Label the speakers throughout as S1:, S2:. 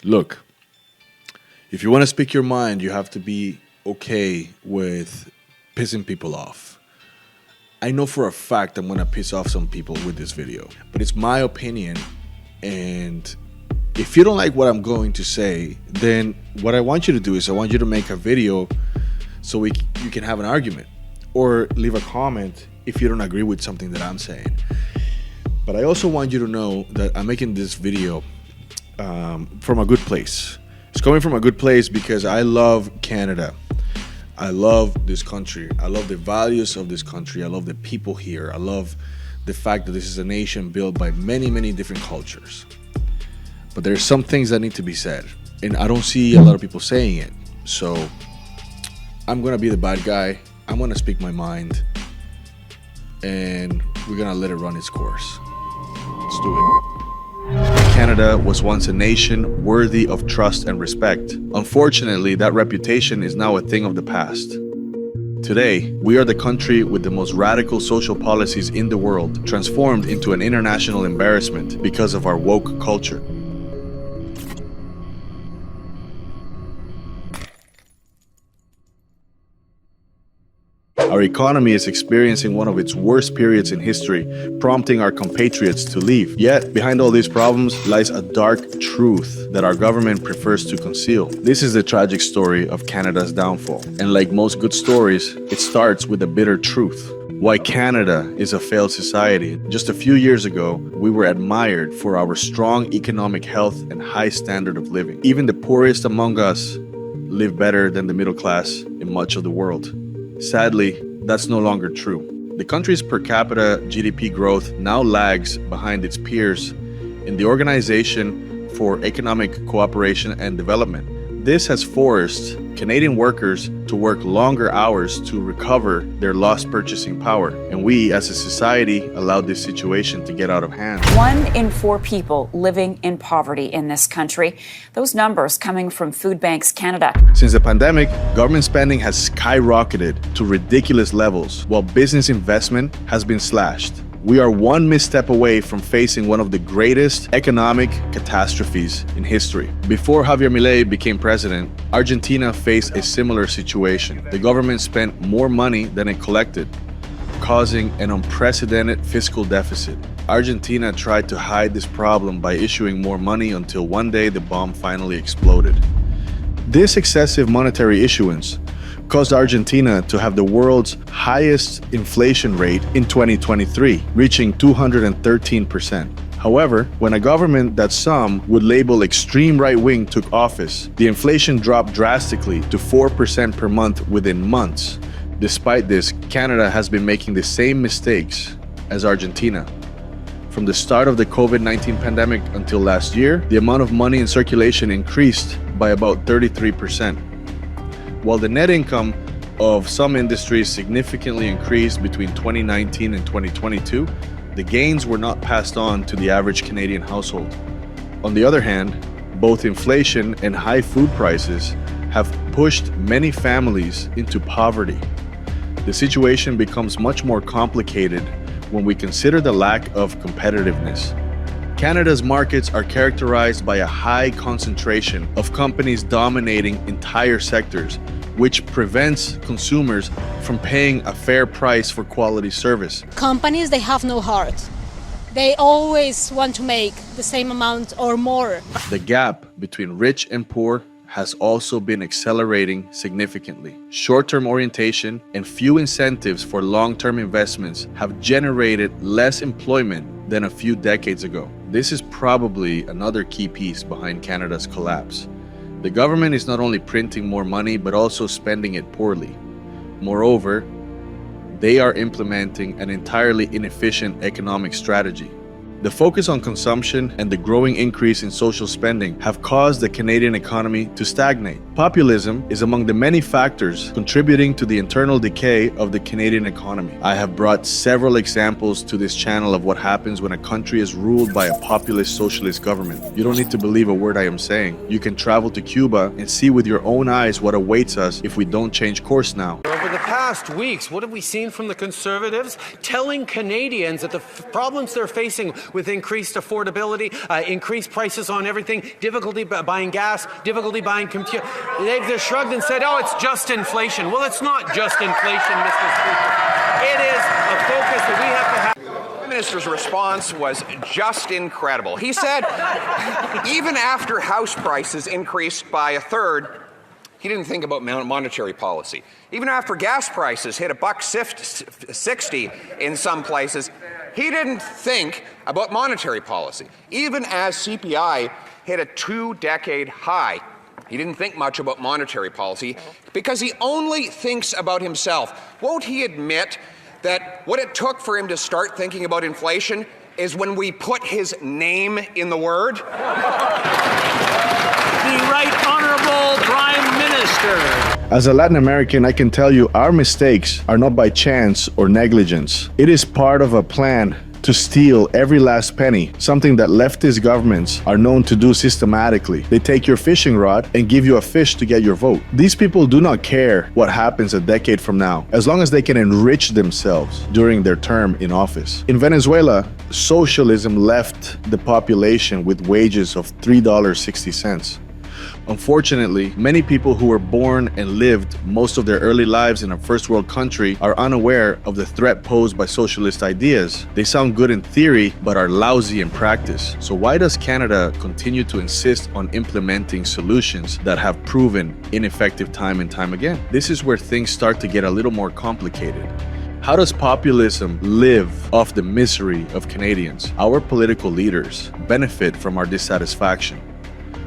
S1: Look, if you want to speak your mind, you have to be okay with pissing people off. I know for a fact I'm going to piss off some people with this video, but it's my opinion. And if you don't like what I'm going to say, then what I want you to do is I want you to make a video so you can have an argument, or leave a comment if you don't agree with something that I'm saying. But I also want you to know that I'm making this video from a good place. It's coming from a good place because I love Canada. I love this country. I love the values of this country. I love the people here. I love the fact that this is a nation built by many, many different cultures. But there's some things that need to be said, and I don't see a lot of people saying it. So I'm gonna be the bad guy. I'm gonna speak my mind, and we're gonna let it run its course. Let's do it. Canada was once a nation worthy of trust and respect. Unfortunately, that reputation is now a thing of the past. Today, we are the country with the most radical social policies in the world, transformed into an international embarrassment because of our woke culture. Our economy is experiencing one of its worst periods in history, prompting our compatriots to leave. Yet, behind all these problems lies a dark truth that our government prefers to conceal. This is the tragic story of Canada's downfall. And like most good stories, it starts with a bitter truth. Why Canada is a failed society. Just a few years ago, we were admired for our strong economic health and high standard of living. Even the poorest among us live better than the middle class in much of the world. Sadly, that's no longer true. The country's per capita GDP growth now lags behind its peers in the Organization for Economic Cooperation and Development. This has forced Canadian workers to work longer hours to recover their lost purchasing power. And we, as a society, allowed this situation to get out of hand.
S2: 1 in 4 people living in poverty in this country. Those numbers coming from Food Banks Canada.
S1: Since the pandemic, government spending has skyrocketed to ridiculous levels, while business investment has been slashed. We are one misstep away from facing one of the greatest economic catastrophes in history. Before Javier Milei became president, Argentina faced a similar situation. The government spent more money than it collected, causing an unprecedented fiscal deficit. Argentina tried to hide this problem by issuing more money until one day the bomb finally exploded. This excessive monetary issuance caused Argentina to have the world's highest inflation rate in 2023, reaching 213%. However, when a government that some would label extreme right-wing took office, the inflation dropped drastically to 4% per month within months. Despite this, Canada has been making the same mistakes as Argentina. From the start of the COVID-19 pandemic until last year, the amount of money in circulation increased by about 33%. While the net income of some industries significantly increased between 2019 and 2022, the gains were not passed on to the average Canadian household. On the other hand, both inflation and high food prices have pushed many families into poverty. The situation becomes much more complicated when we consider the lack of competitiveness. Canada's markets are characterized by a high concentration of companies dominating entire sectors, which prevents consumers from paying a fair price for quality service.
S3: Companies, they have no heart. They always want to make the same amount or more.
S1: The gap between rich and poor has also been accelerating significantly. Short-term orientation and few incentives for long-term investments have generated less employment than a few decades ago. This is probably another key piece behind Canada's collapse. The government is not only printing more money, but also spending it poorly. Moreover, they are implementing an entirely inefficient economic strategy. The focus on consumption and the growing increase in social spending have caused the Canadian economy to stagnate. Populism is among the many factors contributing to the internal decay of the Canadian economy. I have brought several examples to this channel of what happens when a country is ruled by a populist socialist government. You don't need to believe a word I am saying. You can travel to Cuba and see with your own eyes what awaits us if we don't change course now.
S4: Over the past weeks, what have we seen from the Conservatives? Telling Canadians that the problems they're facing with increased affordability, increased prices on everything, difficulty buying gas, difficulty buying computer. They've just shrugged and said, oh, it's just inflation. Well, it's not just inflation, Mr. Speaker. It is a focus that we have to have.
S5: The minister's response was just incredible. He said, even after house prices increased by a third, he didn't think about monetary policy. Even after gas prices hit $1.60 in some places, he didn't think about monetary policy. Even as CPI hit a 2-decade high, he didn't think much about monetary policy because he only thinks about himself. Won't he admit that what it took for him to start thinking about inflation is when we put his name in the word?
S4: The Right Honourable Prime Minister.
S1: As a Latin American, I can tell you our mistakes are not by chance or negligence. It is part of a plan to steal every last penny, something that leftist governments are known to do systematically. They take your fishing rod and give you a fish to get your vote. These people do not care what happens a decade from now, as long as they can enrich themselves during their term in office. In Venezuela, socialism left the population with wages of $3.60. Unfortunately, many people who were born and lived most of their early lives in a first world country are unaware of the threat posed by socialist ideas. They sound good in theory, but are lousy in practice. So why does Canada continue to insist on implementing solutions that have proven ineffective time and time again? This is where things start to get a little more complicated. How does populism live off the misery of Canadians? Our political leaders benefit from our dissatisfaction.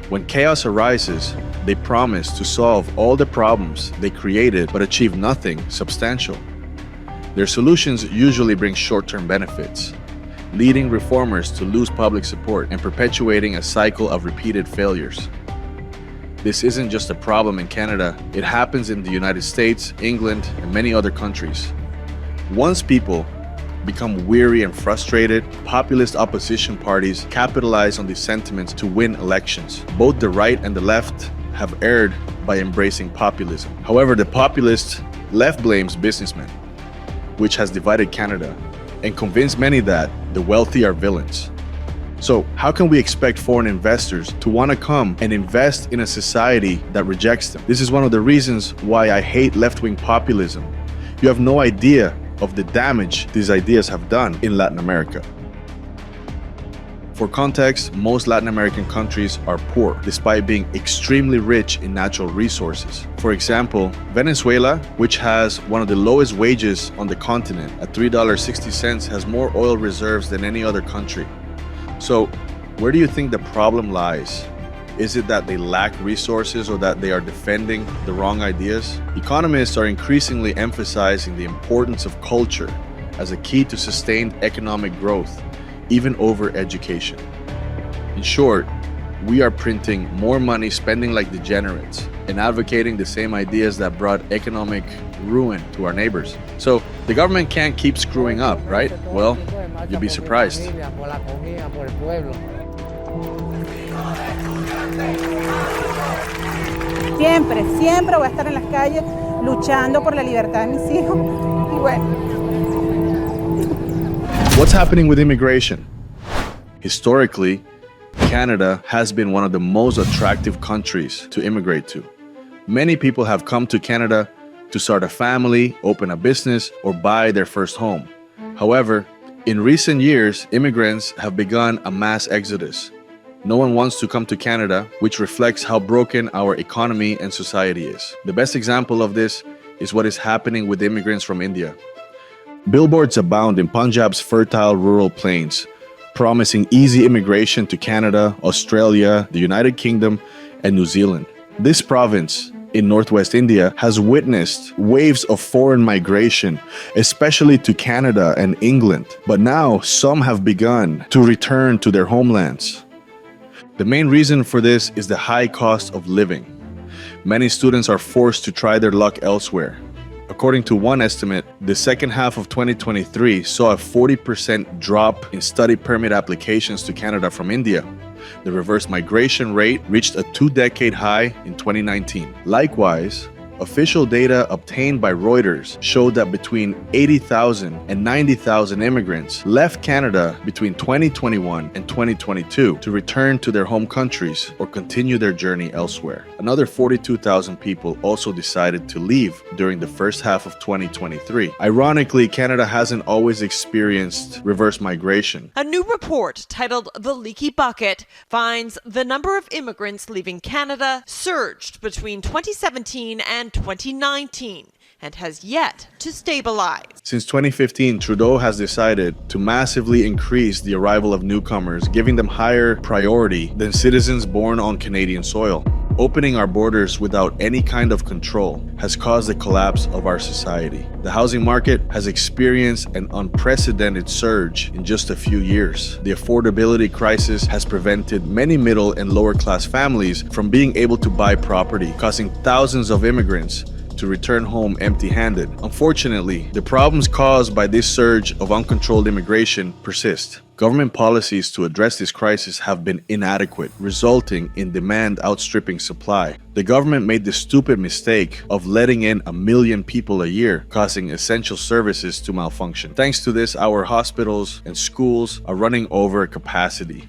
S1: When chaos arises, they promise to solve all the problems they created but achieve nothing substantial. Their solutions usually bring short-term benefits, leading reformers to lose public support and perpetuating a cycle of repeated failures. This isn't just a problem in Canada, it happens in the United States, England, and many other countries. Once people become weary and frustrated, populist opposition parties capitalize on these sentiments to win elections. Both the right and the left have erred by embracing populism. However, the populist left blames businessmen, which has divided Canada, and convinced many that the wealthy are villains. So how can we expect foreign investors to want to come and invest in a society that rejects them? This is one of the reasons why I hate left-wing populism. You have no idea of the damage these ideas have done in Latin America. For context, most Latin American countries are poor, despite being extremely rich in natural resources. For example, Venezuela, which has one of the lowest wages on the continent at $3.60, has more oil reserves than any other country. So, where do you think the problem lies? Is it that they lack resources or that they are defending the wrong ideas? Economists are increasingly emphasizing the importance of culture as a key to sustained economic growth, even over education. In short, we are printing more money, spending like degenerates, and advocating the same ideas that brought economic ruin to our neighbors. So the government can't keep screwing up, right? Well, you'll be surprised.
S6: Siempre, siempre voy a estar en las calles luchando por la libertad de mis hijos. Y bueno.
S1: What's happening with immigration? Historically, Canada has been one of the most attractive countries to immigrate to. Many people have come to Canada to start a family, open a business, or buy their first home. However, in recent years, immigrants have begun a mass exodus. No one wants to come to Canada, which reflects how broken our economy and society is. The best example of this is what is happening with immigrants from India. Billboards abound in Punjab's fertile rural plains, promising easy immigration to Canada, Australia, the United Kingdom, and New Zealand. This province in northwest India has witnessed waves of foreign migration, especially to Canada and England. But now some have begun to return to their homelands. The main reason for this is the high cost of living. Many students are forced to try their luck elsewhere. According to one estimate, the second half of 2023 saw a 40% drop in study permit applications to Canada from India. The reverse migration rate reached a 2-decade high in 2019. Likewise, Official data obtained by Reuters showed that between 80,000 and 90,000 immigrants left Canada between 2021 and 2022 to return to their home countries or continue their journey elsewhere. Another 42,000 people also decided to leave during the first half of 2023. Ironically, Canada hasn't always experienced reverse migration.
S7: A new report titled The Leaky Bucket finds the number of immigrants leaving Canada surged between 2017 and 2019 and has yet to stabilize.
S1: Since 2015, Trudeau has decided to massively increase the arrival of newcomers, giving them higher priority than citizens born on Canadian soil. Opening our borders without any kind of control has caused the collapse of our society. The housing market has experienced an unprecedented surge in just a few years. The affordability crisis has prevented many middle and lower class families from being able to buy property, causing thousands of immigrants to return home empty-handed. Unfortunately, the problems caused by this surge of uncontrolled immigration persist. Government policies to address this crisis have been inadequate, resulting in demand outstripping supply. The government made the stupid mistake of letting in 1 million people a year, causing essential services to malfunction. Thanks to this, our hospitals and schools are running over capacity.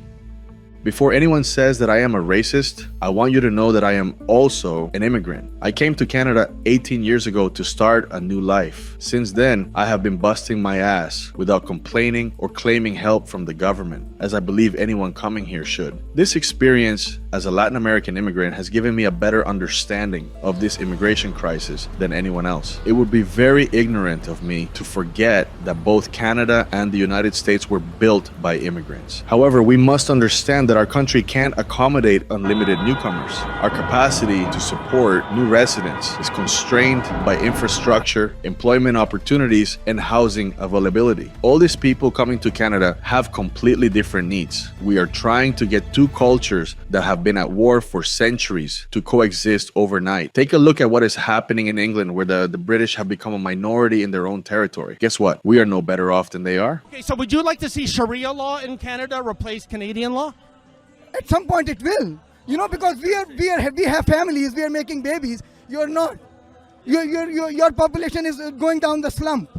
S1: Before anyone says that I am a racist, I want you to know that I am also an immigrant. I came to Canada 18 years ago to start a new life. Since then, I have been busting my ass without complaining or claiming help from the government, as I believe anyone coming here should. This experience as a Latin American immigrant has given me a better understanding of this immigration crisis than anyone else. It would be very ignorant of me to forget that both Canada and the United States were built by immigrants. However, we must understand that our country can't accommodate unlimited newcomers. Our capacity to support new residents is constrained by infrastructure, employment opportunities, and housing availability. All these people coming to Canada have completely different needs. We are trying to get two cultures that have been at war for centuries to coexist overnight. Take a look at what is happening in England, where the British have become a minority in their own territory. Guess what? We are no better off than they are.
S8: Okay, so would you like to see Sharia law in Canada replace Canadian law?
S9: At some point it will, because we have families, we are making babies. You're not. Your population is going down the slump.